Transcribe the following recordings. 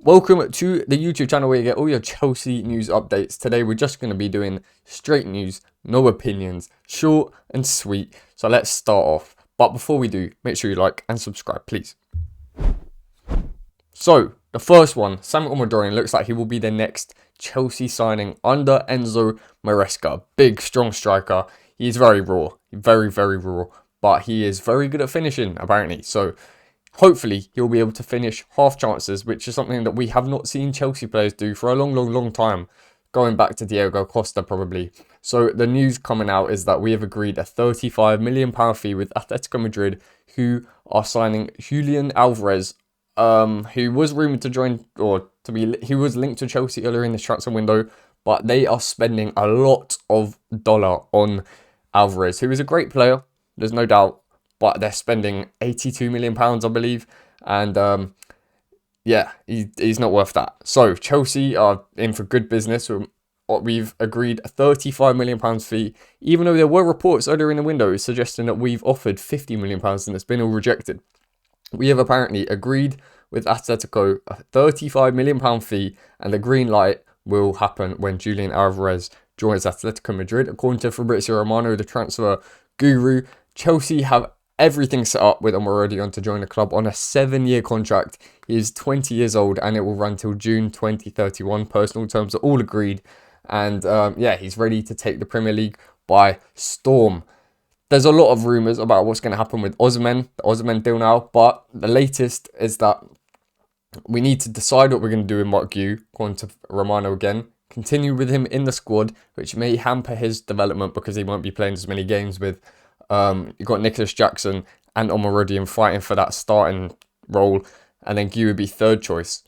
Welcome to the YouTube channel where you get all your Chelsea news updates. Today we're just going to be doing straight news, no opinions, short and sweet. So let's start off. But before we do, make sure you like and subscribe, please. So the first one, Samuel Osimhen looks like he will be the next Chelsea signing under Enzo Maresca. Big, strong striker. He's very raw, very raw, but he is very good at finishing apparently. So hopefully, he'll be able to finish half chances, which is something that we have not seen Chelsea players do for a long time, going back to Diego Costa probably. So the news coming out is that we have agreed a £35 million fee with Atletico Madrid, who are signing Julian Alvarez, who was rumoured to join, he was linked to Chelsea earlier in the transfer window, but they are spending a lot of dollar on Alvarez, who is a great player, there's no doubt. But they're spending £82 million, I believe. And yeah, he's not worth that. So Chelsea are in for good business. We've agreed a £35 million fee, even though there were reports earlier in the window suggesting that we've offered £50 million and it's been all rejected. We have apparently agreed with Atletico a £35 million fee, and the green light will happen when Julian Alvarez joins Atletico Madrid. According to Fabrizio Romano, the transfer guru, Chelsea have everything set up with Osimhen to join the club on a 7-year contract. He is 20 years old and it will run till June 2031. Personal terms are all agreed. And yeah, he's ready to take the Premier League by storm. There's a lot of rumours about what's going to happen with Osimhen, the Osimhen deal now. But the latest is that we need to decide what we're going to do with Mark Gu, according to Romano again. Continue with him in the squad, which may hamper his development because he won't be playing as many games with. You've got Nicholas Jackson and Osimhen fighting for that starting role, and then Gu would be third choice.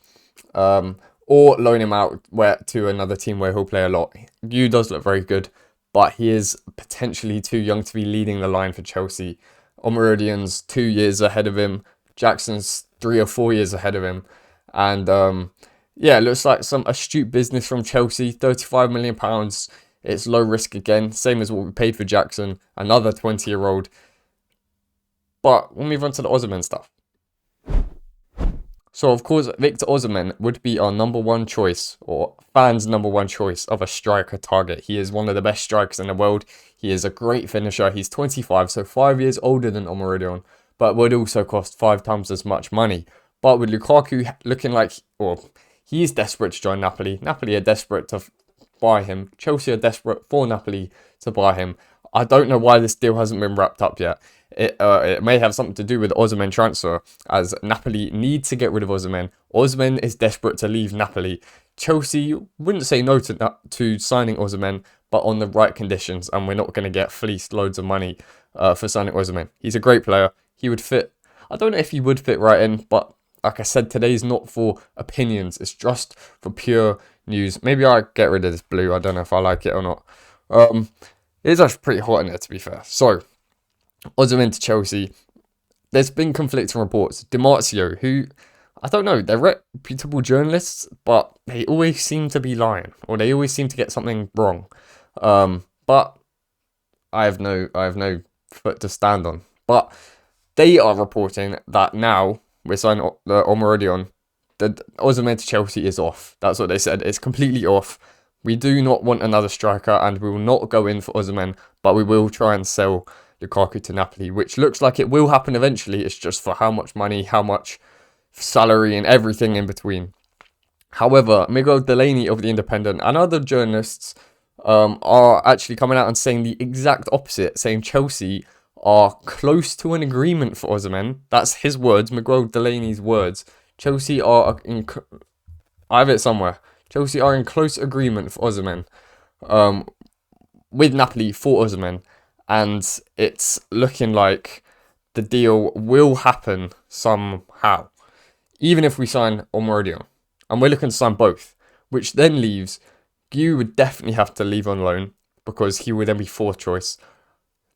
Or loan him out to another team where he'll play a lot. Gu does look very good, but he is potentially too young to be leading the line for Chelsea. Osimhen's 2 years ahead of him. Jackson's 3 or 4 years ahead of him. And yeah, it looks like some astute business from Chelsea. £35 million. It's low risk again, same as what we paid for Jackson, another 20-year-old. But we'll move on to the Osimhen stuff. So, of course, Victor Osimhen would be our number one choice, or fans' number one choice of a striker target. He is one of the best strikers in the world. He is a great finisher. He's 25, so 5 years older than Osimhen, but would also cost 5 times as much money. But with Lukaku looking like, he is desperate to join Napoli. Napoli are desperate to buy him. Chelsea are desperate for Napoli to buy him. I don't know why this deal hasn't been wrapped up yet. It may have something to do with Osimhen transfer, as Napoli need to get rid of Osimhen. Osimhen is desperate to leave Napoli. Chelsea wouldn't say no to signing Osimhen, but on the right conditions, and we're not going to get fleeced loads of money for signing Osimhen. He's a great player. He would fit. I don't know if he would fit right in, but like I said, today's not for opinions. It's just for pure news. Maybe I get rid of this blue. I don't know if I like it or not. It's actually pretty hot in there, to be fair. So, Osimhen to Chelsea. There's been conflicting reports. Di Marzio, who, I don't know, they're reputable journalists, but they always seem to be lying, or they always seem to get something wrong. But I have no foot to stand on. But they are reporting that now we're signing Osimhen. The Osimhen to Chelsea is off. That's what they said. It's completely off. We do not want another striker, and we will not go in for Osimhen, but we will try and sell Lukaku to Napoli, which looks like it will happen eventually. It's just for how much money, how much salary, and everything in between. However, Miguel Delaney of The Independent and other journalists are actually coming out and saying the exact opposite, saying Chelsea are close to an agreement for Osimhen. That's his words, Miguel Delaney's words. Chelsea are I have it somewhere. Chelsea are in close agreement for Osimhen, with Napoli for Osimhen, and it's looking like the deal will happen somehow, even if we sign Osimhen, and we're looking to sign both, which then leaves Gu would definitely have to leave on loan because he would then be fourth choice.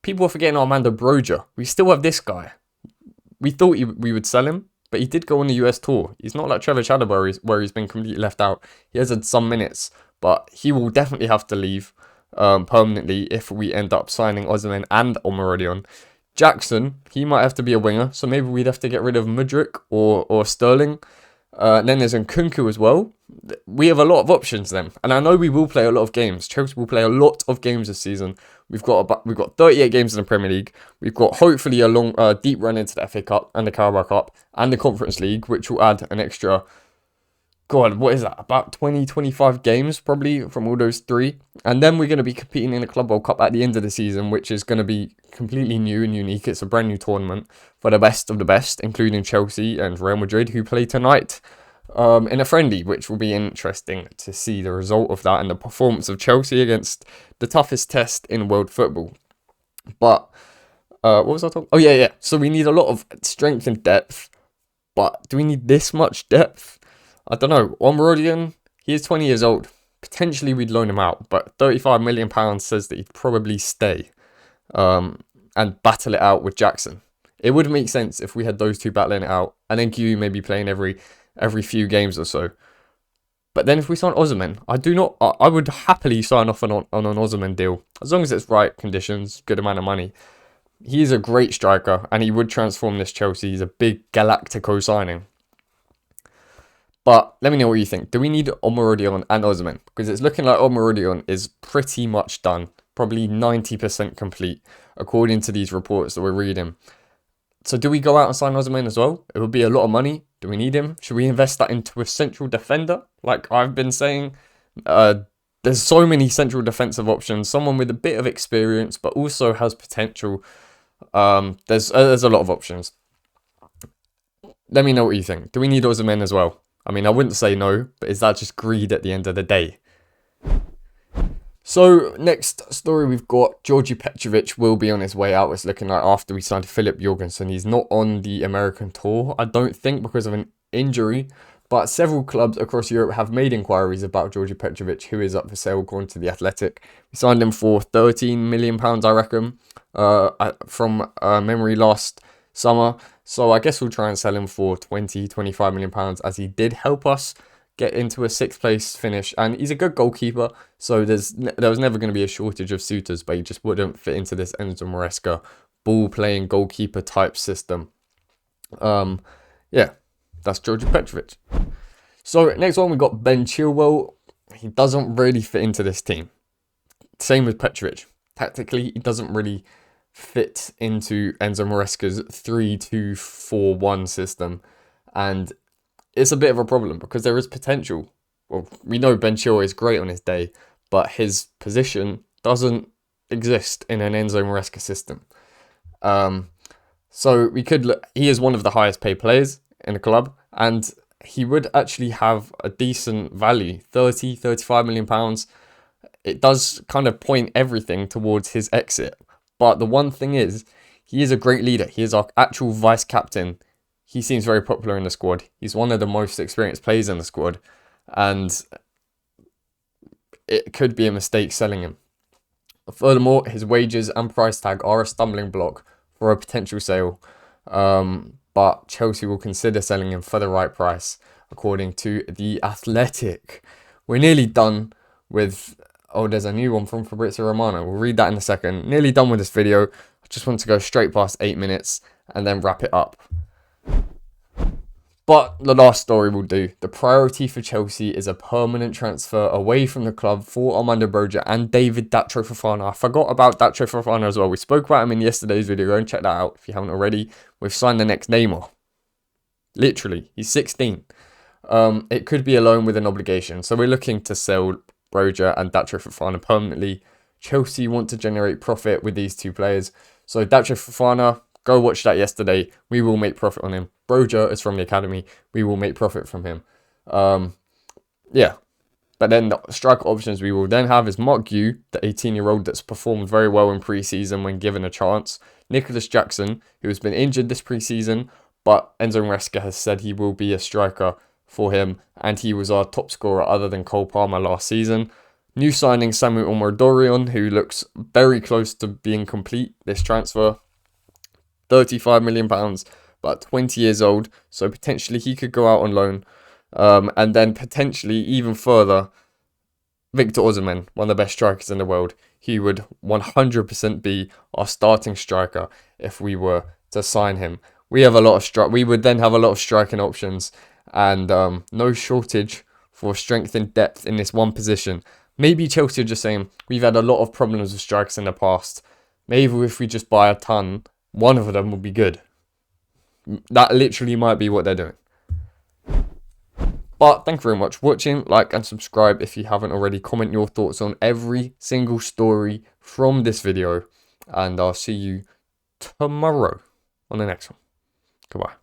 People are forgetting Armando Broja. We still have this guy. We thought we would sell him, but he did go on the US tour. He's not like Trevor Chalobah where he's been completely left out. He has had some minutes, but he will definitely have to leave permanently if we end up signing Osimhen and Osimhen. Jackson, he might have to be a winger, so maybe we'd have to get rid of Mudryk or Sterling. Then there's Nkunku as well. We have a lot of options then, and I know we will play a lot of games. Chelsea will play a lot of games this season. We've got 38 games in the Premier League. We've got hopefully a long, deep run into the FA Cup and the Carabao Cup and the Conference League, which will add an extra. God, what is that? About 20, 25 games probably from all those three. And then we're going to be competing in the Club World Cup at the end of the season, which is going to be completely new and unique. It's a brand new tournament for the best of the best, including Chelsea and Real Madrid, who play tonight in a friendly, which will be interesting to see the result of that and the performance of Chelsea against the toughest test in world football. But what was I talking? Oh, yeah. So we need a lot of strength and depth. But do we need this much depth? I don't know. Osimhen, he is 20 years old. Potentially we'd loan him out, but £35 million says that he'd probably stay and battle it out with Jackson. It would make sense if we had those two battling it out, and then Q maybe playing every few games or so. But then if we sign Osimhen, I would happily sign off on an Osimhen deal, as long as it's right conditions, good amount of money. He's a great striker, and he would transform this Chelsea. He's a big Galactico signing. But let me know what you think. Do we need Osimhen and Osimhen? Because it's looking like Osimhen is pretty much done. Probably 90% complete, according to these reports that we're reading. So do we go out and sign Osimhen as well? It would be a lot of money. Do we need him? Should we invest that into a central defender? Like I've been saying, there's so many central defensive options. Someone with a bit of experience, but also has potential. There's a lot of options. Let me know what you think. Do we need Osimhen as well? I mean, I wouldn't say no, but is that just greed at the end of the day? So, next story we've got, Djordje Petrovic will be on his way out. It's looking like after we signed Philip Jorgensen. He's not on the American tour, I don't think, because of an injury. But several clubs across Europe have made inquiries about Djordje Petrovic, who is up for sale according to The Athletic. We signed him for £13 million, I reckon, from memory last summer. So I guess we'll try and sell him for £20-25 million, as he did help us get into a 6th place finish, and he's a good goalkeeper, so there was never going to be a shortage of suitors, but he just wouldn't fit into this Enzo Maresca ball playing goalkeeper type system. Yeah, that's Djordje Petrovic. So next one we got Ben Chilwell. He doesn't really fit into this team. Same with Petrovic. Tactically, he doesn't really fit into Enzo Maresca's 3-2-4-1 system, and it's a bit of a problem because there is potential. Well, we know Ben Chilwell is great on his day, but his position doesn't exist in an Enzo Maresca system. So we could look. He is one of the highest paid players in the club, and he would actually have a decent value, £30-35 million. It does kind of point everything towards his exit. But the one thing is, he is a great leader. He is our actual vice captain. He seems very popular in the squad. He's one of the most experienced players in the squad. And it could be a mistake selling him. Furthermore, his wages and price tag are a stumbling block for a potential sale. But Chelsea will consider selling him for the right price, according to The Athletic. We're nearly done with... Oh, there's a new one from Fabrizio Romano. We'll read that in a second. Nearly done with this video. I just want to go straight past 8 minutes and then wrap it up. But the last story will do. The priority for Chelsea is a permanent transfer away from the club for Armando Broja and David Datro Fofana. I forgot about Datro Fofana as well. We spoke about him in yesterday's video. Go and check that out if you haven't already. We've signed the next Neymar. Literally, he's 16. It could be a loan with an obligation. So we're looking to sell Broja and Datro Fofana permanently. Chelsea want to generate profit with these two players. So Datro Fofana, go watch that yesterday. We will make profit on him. Broja is from the academy. We will make profit from him. Yeah. But then the striker options we will then have is Mark Gu, the 18-year-old that's performed very well in pre-season when given a chance. Nicholas Jackson, who has been injured this pre-season, but Enzo Maresca has said he will be a striker for him, and he was our top scorer other than Cole Palmer last season. New signing Samuel Omar-Dorion, who looks very close to being complete this transfer. £35 million, but 20 years old, so potentially he could go out on loan. And then potentially even further, Victor Osimhen, one of the best strikers in the world. He would 100% be our starting striker if we were to sign him. We would then have a lot of striking options, and no shortage for strength and depth in this one position. Maybe Chelsea are just saying, we've had a lot of problems with strikers in the past. Maybe if we just buy a ton, one of them will be good. That literally might be what they're doing. But thank you very much for watching. Like and subscribe if you haven't already. Comment your thoughts on every single story from this video. And I'll see you tomorrow on the next one. Goodbye.